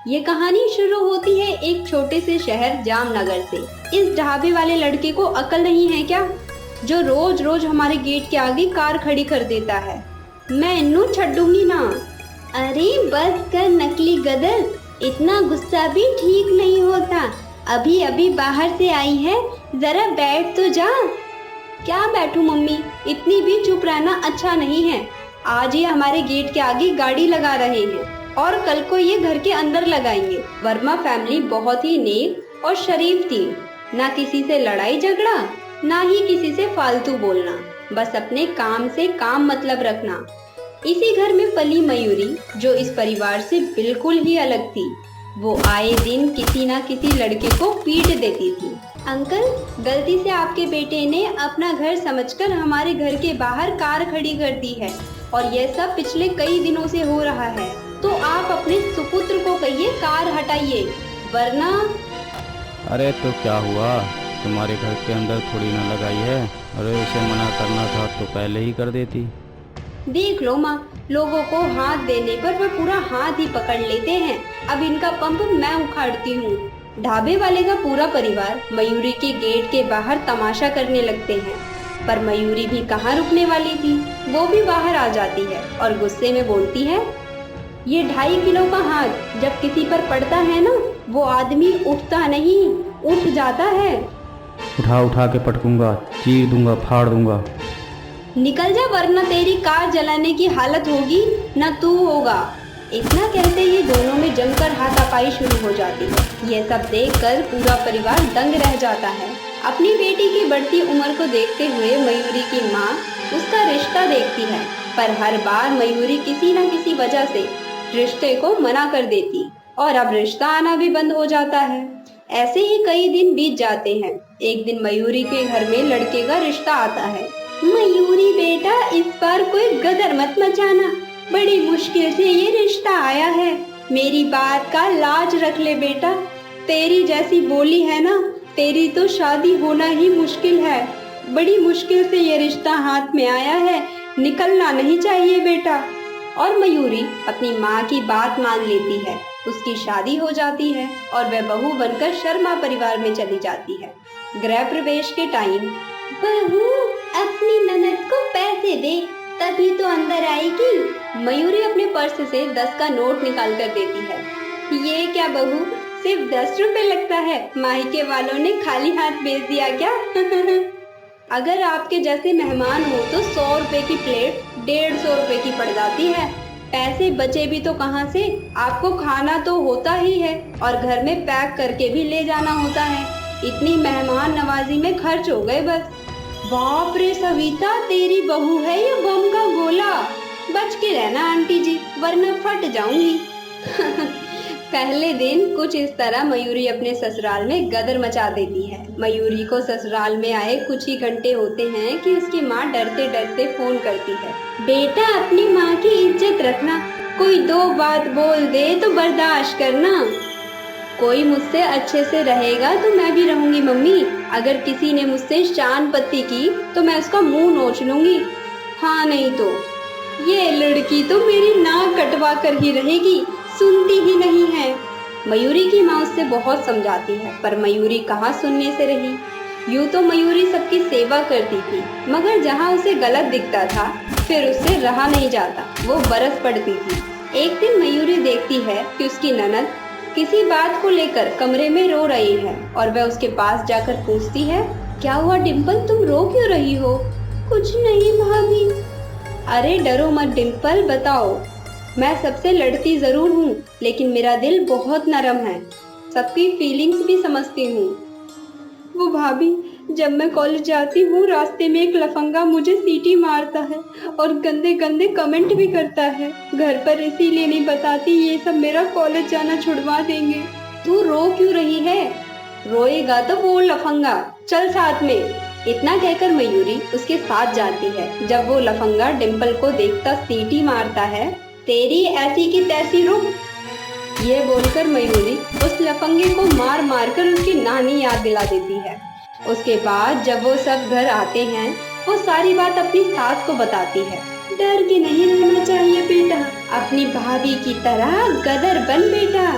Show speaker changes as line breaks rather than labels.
ये कहानी शुरू होती है एक छोटे से शहर जामनगर से। इस ढाबे वाले लड़के को अकल नहीं है क्या, जो रोज रोज हमारे गेट के आगे कार खड़ी कर देता है। मैं इन्नू छड्डूंगी ना। अरे बस कर नकली गदर, इतना गुस्सा भी ठीक नहीं होता। अभी अभी बाहर से आई है, जरा बैठ तो जा। क्या बैठूं मम्मी, इतनी भी चुप रहना अच्छा नहीं है। आज ये हमारे गेट के आगे गाड़ी लगा रहे हैं और कल को ये घर के अंदर लगाएंगे। वर्मा फैमिली बहुत ही नेक और शरीफ थी, ना किसी से लड़ाई झगड़ा, ना ही किसी से फालतू बोलना, बस अपने काम से काम मतलब रखना। इसी घर में पली मयूरी, जो इस परिवार से बिल्कुल ही अलग थी। वो आए दिन किसी ना किसी लड़के को पीट देती थी। अंकल, गलती से आपके बेटे ने अपना घर समझकर हमारे घर के बाहर कार खड़ी कर दी है और यह सब पिछले कई दिनों से हो रहा है। तो आप अपने सुपुत्र को कहिए कार हटाइए, वरना।
अरे तो क्या हुआ, तुम्हारे घर के अंदर थोड़ी ना लगाई है। अरे उसे मना करना था तो पहले ही कर देती।
देख लो माँ, लोगों को हाथ देने पर वह पूरा हाथ ही पकड़ लेते हैं। अब इनका पंप मैं उखाड़ती हूँ। ढाबे वाले का पूरा परिवार मयूरी के गेट के बाहर तमाशा करने लगते हैं, पर मयूरी भी कहाँ रुकने वाली थी। वो भी बाहर आ जाती है और गुस्से में बोलती है, ये 2.5 किलो का हाथ जब किसी पर पड़ता है ना, वो आदमी उठता नहीं, उठ जाता है।
उठा उठा के पटकूंगा, चीर दूंगा, फाड़ दूंगा।
निकल जा, वरना तेरी कार जलाने की हालत होगी न तू होगा। इतना कहते ही दोनों में जमकर हाथापाई शुरू हो जाती है। यह सब देखकर पूरा परिवार दंग रह जाता है। अपनी बेटी की बढ़ती उम्र को देखते हुए मयूरी की माँ उसका रिश्ता देखती है, पर हर बार मयूरी किसी न किसी वजह से रिश्ते को मना कर देती और अब रिश्ता आना भी बंद हो जाता है। ऐसे ही कई दिन बीत जाते हैं। एक दिन मयूरी के घर में लड़के का रिश्ता आता है। मयूरी बेटा, इस बार कोई गदर मत मचाना, बड़ी मुश्किल से ये रिश्ता आया है। मेरी बात का लाज रख ले बेटा, तेरी जैसी बोली है ना, तेरी तो शादी होना ही मुश्किल है। बड़ी मुश्किल से ये रिश्ता हाथ में आया है, निकलना नहीं चाहिए बेटा। और मयूरी अपनी माँ की बात मान लेती है। उसकी शादी हो जाती है और वह बहू बनकर शर्मा परिवार में चली जाती है। गृह प्रवेश के टाइम, बहू अपनी ननद को पैसे दे, तभी तो अंदर आएगी। मयूरी अपने पर्स से 10 का नोट निकाल कर देती है। ये क्या बहू, सिर्फ 10 रुपए लगता है, मायके वालों ने खाली हाथ भेज दिया क्या? अगर आपके जैसे मेहमान हो तो 100 रुपए की प्लेट 150 रुपए की पड़ जाती है। पैसे बचे भी तो कहाँ से, आपको खाना तो होता ही है और घर में पैक करके भी ले जाना होता है। इतनी मेहमान नवाजी में खर्च हो गए बस। बाप रे सविता, तेरी बहू है ये बम का गोला। बच के रहना आंटी जी, वरना फट जाऊंगी। पहले दिन कुछ इस तरह मयूरी अपने ससुराल में गदर मचा देती है। मयूरी को ससुराल में आए कुछ ही घंटे होते हैं कि उसकी माँ डरते डरते फोन करती है, बेटा अपनी माँ की इज्जत रखना, कोई 2 बात बोल दे तो बर्दाश्त करना। कोई मुझसे अच्छे से रहेगा तो मैं भी रहूंगी मम्मी, अगर किसी ने मुझसे शान पत्ती की तो मैं उसका मुंह नोच लूंगी। हाँ नहीं तो ये लड़की तो मेरी नाक कटवा कर ही रहेगी, सुनती ही नहीं है। मयूरी की माँ उससे बहुत समझाती है, पर मयूरी कहाँ सुनने से रही। यूँ तो मयूरी सबकी सेवा करती थी, मगर जहाँ उसे गलत दिखता था फिर उससे रहा नहीं जाता, वो बरस पड़ती थी। एक दिन मयूरी देखती है कि उसकी ननद किसी बात को लेकर कमरे में रो रही है और वह उसके पास जाकर पूछती है, क्या हुआ डिम्पल, तुम रो क्यों रही हो? कुछ नहीं भाभी। अरे डरो मत डिम्पल, बताओ। मैं सबसे लड़ती जरूर हूँ, लेकिन मेरा दिल बहुत नरम है, सबकी फीलिंग्स भी समझती हूँ। वो भाभी, जब मैं कॉलेज जाती हूँ रास्ते में एक लफंगा मुझे सीटी मारता है और गंदे गंदे कमेंट भी करता है। घर पर इसीलिए नहीं बताती, ये सब मेरा कॉलेज जाना छुड़वा देंगे। तू रो क्यों रही है? रोएगा तो वो लफंगा, चल साथ में। इतना कहकर मयूरी उसके साथ जाती है। जब वो लफंगा डिम्पल को देखता सीटी मारता है, तेरी ऐसी की तैसी रुक, ये बोलकर मयूरी उस लफंगे को मार मार कर उसकी नानी याद दिला देती है। उसके बाद जब वो सब घर आते हैं, वो सारी बात अपनी सास को बताती है। डर के नहीं रहना चाहिए बेटा, अपनी भाभी की तरह गदर बन बेटा।